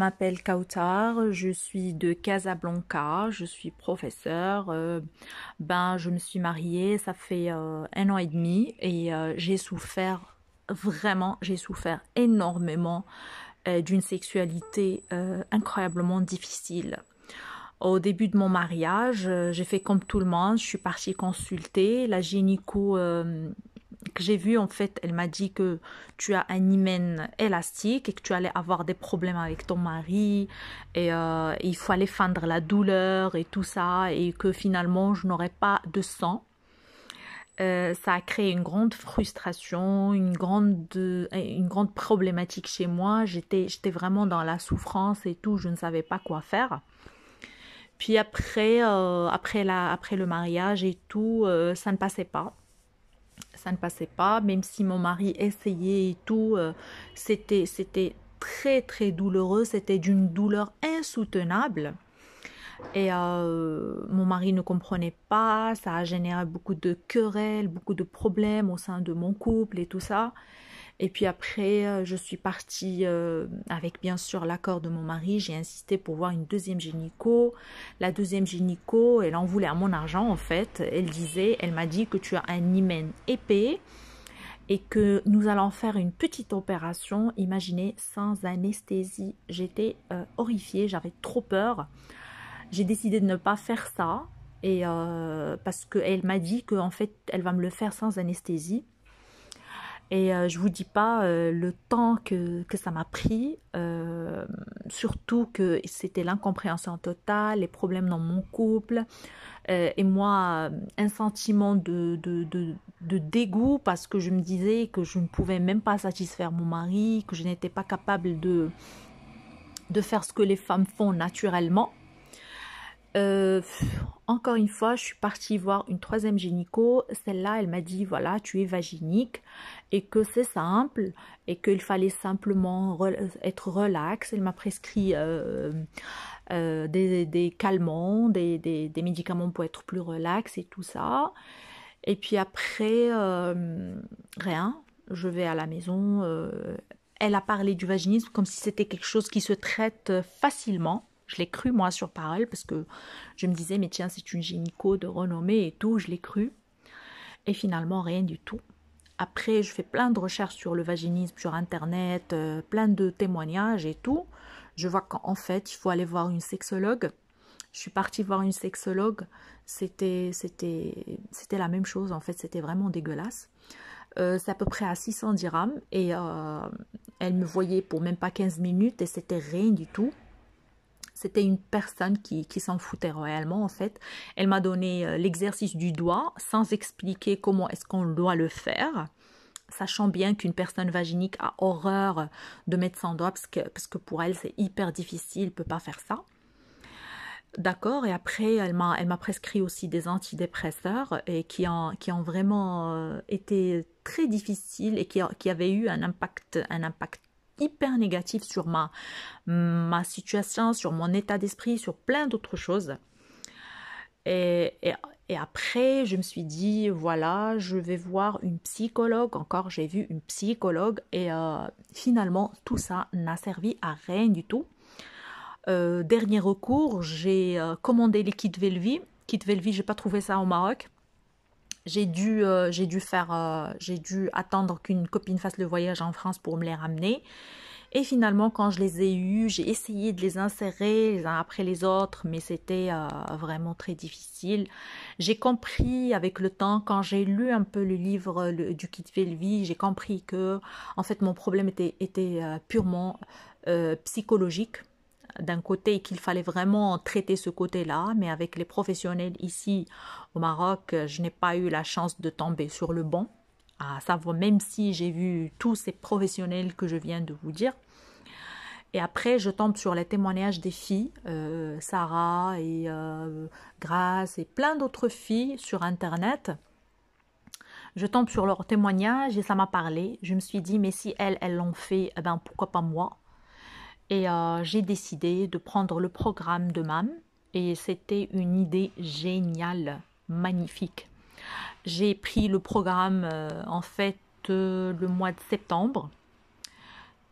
m'appelle Kautar, je suis de Casablanca, je suis professeure. Je me suis mariée, ça fait 1 an et demi et j'ai souffert vraiment, j'ai souffert énormément d'une sexualité incroyablement difficile. Au début de mon mariage, j'ai fait comme tout le monde, je suis partie consulter la gynéco que j'ai vue. En fait, elle m'a dit que tu as un hymen élastique et que tu allais avoir des problèmes avec ton mari et il fallait feindre la douleur et tout ça et que finalement je n'aurais pas de sang. Ça a créé une grande frustration, une grande problématique chez moi. J'étais vraiment dans la souffrance et tout, je ne savais pas quoi faire. Puis après le mariage et tout, ça ne passait pas. Ça ne passait pas, même si mon mari essayait et tout, c'était très très douloureux, c'était d'une douleur insoutenable. Et mon mari ne comprenait pas, ça a généré beaucoup de querelles, beaucoup de problèmes au sein de mon couple et tout ça. Et puis après, je suis partie avec bien sûr l'accord de mon mari. J'ai insisté pour voir une deuxième gynéco. La deuxième gynéco, elle en voulait à mon argent en fait. Elle m'a dit que tu as un hymen épais et que nous allons faire une petite opération. Imaginez, sans anesthésie. J'étais horrifiée, j'avais trop peur. J'ai décidé de ne pas faire ça et parce qu'elle m'a dit qu'en fait, elle va me le faire sans anesthésie. Et je vous dis pas le temps que ça m'a pris, surtout que c'était l'incompréhension totale, les problèmes dans mon couple, et moi, un sentiment de dégoût parce que je me disais que je ne pouvais même pas satisfaire mon mari, que je n'étais pas capable de faire ce que les femmes font naturellement. Euh, Encore une fois, je suis partie voir une troisième gynéco. Celle-là, elle m'a dit, voilà, tu es vaginique et que c'est simple et qu'il fallait simplement être relax. Elle m'a prescrit des calmants, des médicaments pour être plus relax et tout ça. Et puis après, rien. Je vais à la maison. Elle a parlé du vaginisme comme si c'était quelque chose qui se traite facilement. Je l'ai cru, moi, sur parole, parce que je me disais, mais tiens, c'est une gynéco de renommée et tout, je l'ai cru. Et finalement, rien du tout. Après, je fais plein de recherches sur le vaginisme, sur Internet, plein de témoignages et tout. Je vois qu'en fait, il faut aller voir une sexologue. Je suis partie voir une sexologue. C'était la même chose, en fait, c'était vraiment dégueulasse. C'est à peu près à 600 dirhams et elle me voyait pour même pas 15 minutes et c'était rien du tout. C'était une personne qui s'en foutait réellement en fait. Elle m'a donné l'exercice du doigt sans expliquer comment est-ce qu'on doit le faire, sachant bien qu'une personne vaginique a horreur de mettre son doigt parce que pour elle c'est hyper difficile, elle ne peut pas faire ça. D'accord, et après elle m'a prescrit aussi des antidépresseurs et qui ont vraiment été très difficiles et qui avaient eu un impact hyper négatif sur ma situation, sur mon état d'esprit, sur plein d'autres choses. Et, et, et après, je me suis dit, voilà, je vais voir une psychologue. Encore, j'ai vu une psychologue et finalement, tout ça n'a servi à rien du tout. Dernier recours, j'ai commandé les kits Velvi. Kit Velvi, j'ai pas trouvé ça au Maroc. J'ai dû attendre qu'une copine fasse le voyage en France pour me les ramener. Et finalement, quand je les ai eus, j'ai essayé de les insérer les uns après les autres, mais c'était vraiment très difficile. J'ai compris avec le temps, quand j'ai lu un peu le livre du Kit Velvi, j'ai compris que en fait mon problème était purement psychologique d'un côté, qu'il fallait vraiment traiter ce côté-là, mais avec les professionnels ici au Maroc, je n'ai pas eu la chance de tomber sur le bon, à savoir même si j'ai vu tous ces professionnels que je viens de vous dire. Et après, je tombe sur les témoignages des filles, Sarah et Grace et plein d'autres filles sur Internet. Je tombe sur leurs témoignages et ça m'a parlé. Je me suis dit, mais si elles l'ont fait, eh ben, pourquoi pas moi? Et j'ai décidé de prendre le programme de MAM et c'était une idée géniale, magnifique. J'ai pris le programme en fait le mois de septembre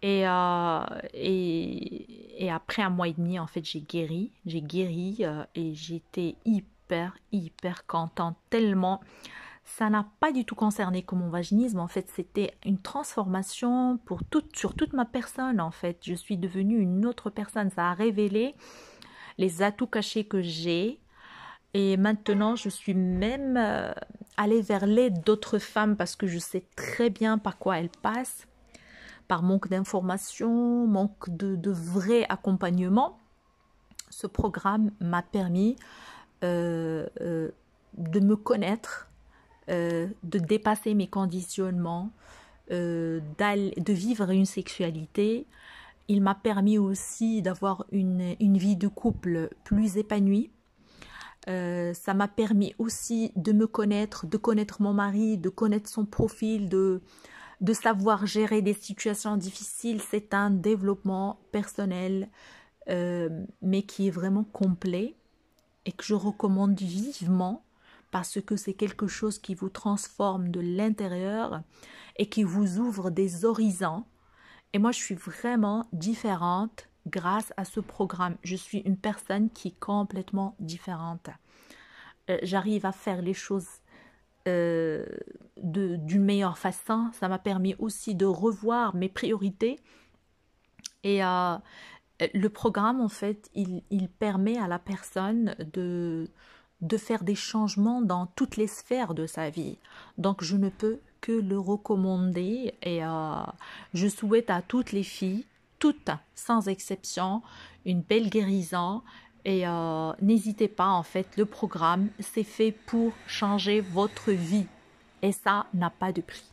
et après un mois et demi, en fait, j'ai guéri. J'ai guéri et j'étais hyper contente, tellement ça n'a pas du tout concerné que mon vaginisme. En fait, c'était une transformation sur toute ma personne, en fait. Je suis devenue une autre personne. Ça a révélé les atouts cachés que j'ai. Et maintenant, je suis même allée vers l'aide d'autres femmes parce que je sais très bien par quoi elles passent, par manque d'informations, manque de vrai accompagnement. Ce programme m'a permis de me connaître, de dépasser mes conditionnements, de vivre une sexualité. Il m'a permis aussi d'avoir une vie de couple plus épanouie. Ça m'a permis aussi de me connaître, de connaître mon mari, de connaître son profil, de savoir gérer des situations difficiles. C'est un développement personnel, mais qui est vraiment complet et que je recommande vivement parce que c'est quelque chose qui vous transforme de l'intérieur et qui vous ouvre des horizons. Et moi, je suis vraiment différente grâce à ce programme. Je suis une personne qui est complètement différente. J'arrive à faire les choses d'une meilleure façon. Ça m'a permis aussi de revoir mes priorités. Et le programme, en fait, il permet à la personne de faire des changements dans toutes les sphères de sa vie. Donc, je ne peux que le recommander et je souhaite à toutes les filles, toutes sans exception, une belle guérison. Et n'hésitez pas, en fait, le programme, c'est fait pour changer votre vie. Et ça n'a pas de prix.